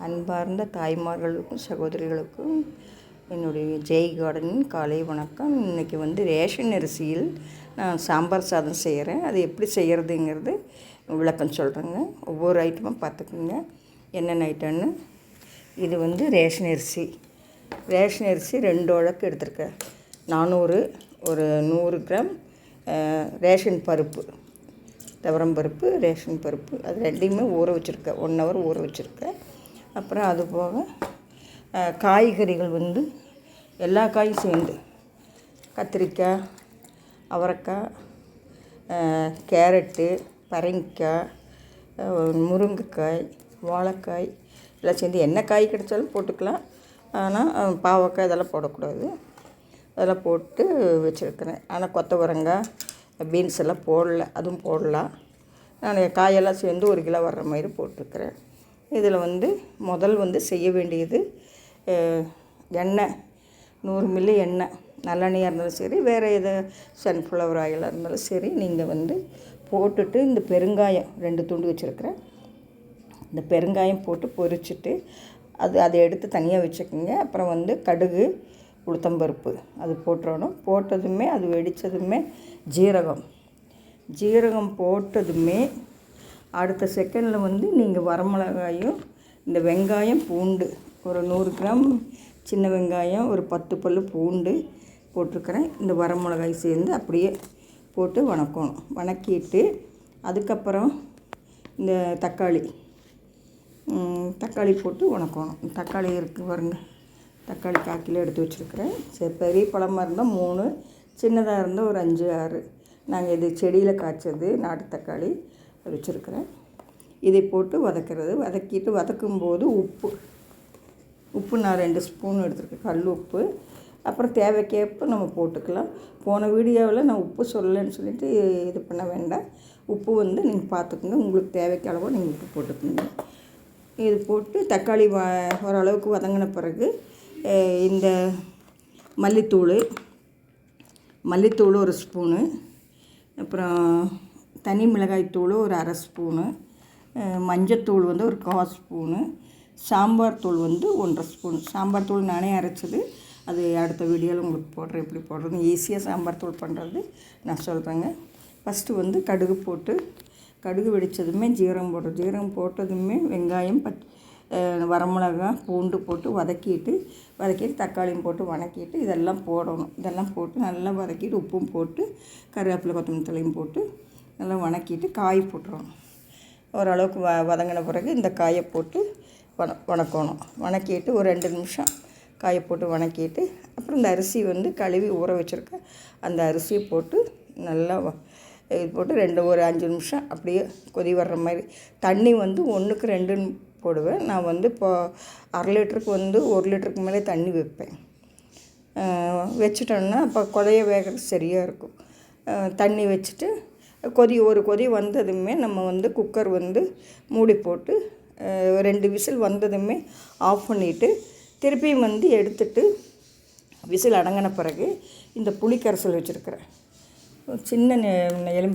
அன்பார்ந்த தாய்மார்களுக்கும் சகோதரிகளுக்கும் என்னுடைய ஜெய் கார்டனின் காலை வணக்கம். இன்றைக்கி ரேஷன் அரிசியில் நான் சாம்பார் சாதம் செய்கிறேன். அது எப்படி செய்கிறதுங்கிறது விளக்கம் சொல்கிறேங்க. ஒவ்வொரு ஐட்டமும் பார்த்துக்குங்க என்னென்ன ஐட்டம்னு. இது ரேஷன் அரிசி 2 உலக்கு எடுத்துருக்கேன். 400 ஒரு 100 கிராம் ரேஷன் பருப்பு, துவரம் பருப்பு, ரேஷன் பருப்பு, அது ரெண்டையுமே ஊற வச்சுருக்கேன். 1 ஹவர் ஊற வச்சுருக்கேன். அப்புறம் அது போக காய்கறிகள் எல்லா காயும் சேர்ந்து கத்திரிக்காய், அவரைக்காய், கேரட்டு, பரங்கிக்காய், முருங்கைக்காய், வாழைக்காய் எல்லாம் சேர்ந்து என்ன காய் கிடைச்சாலும் போட்டுக்கலாம். ஆனால் பாவக்காய் இதெல்லாம் போடக்கூடாது. அதெல்லாம் போட்டு வச்சுருக்கிறேன். ஆனால் கொத்தவரங்காய், பீன்ஸ் எல்லாம் போடல, அதுவும் போடலாம். நான் காயெல்லாம் சேர்ந்து 1 கிலோ வர்ற மாதிரி போட்டிருக்கிறேன். இதில் முதல் செய்ய வேண்டியது எண்ணெய், 100 மில்லி எண்ணெய், நல்லெண்ணெயாக இருந்தாலும் சரி, வேறு எது சன்ஃப்ளவர் ஆயிலாக இருந்தாலும் சரி, நீங்கள் போட்டுட்டு இந்த பெருங்காயம் 2 துண்டு வச்சுருக்கிறேன். இந்த பெருங்காயம் போட்டு பொரிச்சிட்டு அதை எடுத்து தனியாக வச்சுக்கோங்க. அப்புறம் கடுகு, உளுத்தம்பருப்பு அது போட்டுறணும். போட்டதுமே அது வெடித்ததுமே ஜீரகம் போட்டதுமே அடுத்த செகண்டில் நீங்கள் வரமிளகாயும், இந்த வெங்காயம், பூண்டு ஒரு 100 கிராம் சின்ன வெங்காயம், ஒரு 10 பல் பூண்டு போட்டிருக்கிறேன். இந்த வரமிளகாய் சேர்ந்து அப்படியே போட்டு வணக்கிட்டு அதுக்கப்புறம் இந்த தக்காளி போட்டு வணக்கணும். தக்காளி இருக்குது பாருங்க, தக்காளி 1/4 கிலோ எடுத்து வச்சுருக்கிறேன். சரி, பெரிய பழமாக இருந்தால் 3, சின்னதாக இருந்தால் ஒரு 5, 6. நாங்கள் இது செடியில் காய்ச்சது நாட்டு தக்காளி அது வச்சுருக்கிறேன். இதை போட்டு வதக்கிட்டு வதக்கும்போது உப்பு நான் 2 ஸ்பூன் எடுத்துருக்கேன், கல் உப்பு. அப்புறம் தேவைக்கேற்ப நம்ம போட்டுக்கலாம். போன வீடியோவில் நான் உப்பு சொல்லலைன்னு சொல்லிவிட்டு இது பண்ண வேண்டாம். உப்பு நீங்கள் பார்த்துக்குங்க, உங்களுக்கு தேவைக்கு அளவாக நீங்கள் உப்பு போட்டுக்கோங்க. இது போட்டு தக்காளி ஓரளவுக்கு வதங்கின பிறகு இந்த மல்லித்தூள் 1 ஸ்பூனு, அப்புறம் தனி மிளகாய் தூள் ஒரு 1/2 ஸ்பூனு, மஞ்சத்தூள் ஒரு 1/4 ஸ்பூனு, சாம்பார் தூள் 1/2 ஸ்பூன். சாம்பார் தூள் நானே அரைச்சது, அது அடுத்த வீடியோவில் உங்களுக்கு போடுறேன். எப்படி போடுறது ஈஸியாக சாம்பார் தூள் பண்ணுறது நான் சொல்கிறேங்க. ஃபஸ்ட்டு கடுகு போட்டு, கடுகு வெடித்ததுமே ஜீரகம் போட்டதுமே வெங்காயம், வரமிளகாய், பூண்டு போட்டு வதக்கிட்டு தக்காளியும் போட்டு வதக்கிட்டு இதெல்லாம் போடணும். இதெல்லாம் போட்டு நல்லா வதக்கிட்டு உப்பும் போட்டு கருவேப்பிலை, கொத்தமல்லி தலையும் போட்டு நல்லா வதக்கிட்டு காய் போட்டுறணும். ஓரளவுக்கு வதங்கின பிறகு இந்த காயை போட்டு வதக்கிட்டு ஒரு 2 நிமிஷம் காயை போட்டு வதக்கிட்டு அப்புறம் இந்த அரிசி கழுவி ஊற வச்சுருக்கேன். அந்த அரிசியை போட்டு நல்லா இது போட்டு ஒரு 5 நிமிஷம் அப்படியே கொதி வர்ற மாதிரி. தண்ணி 1க்கு 2 போடுவேன். நான் இப்போ 1/2 லிட்டருக்கு 1 லிட்டருக்கு மேலே தண்ணி வைப்பேன். வச்சுட்டோன்னா அப்போ கொதைய வேகிறது சரியாக இருக்கும். தண்ணி வச்சுட்டு ஒரு கொதி வந்ததுமே நம்ம குக்கர் மூடி போட்டு 2 விசில் வந்ததுமே ஆஃப் பண்ணிவிட்டு திருப்பியும் எடுத்துட்டு விசில் அடங்கின பிறகு இந்த புளி கரைசல் வச்சுருக்கிறேன். சின்ன எலுமிச்சை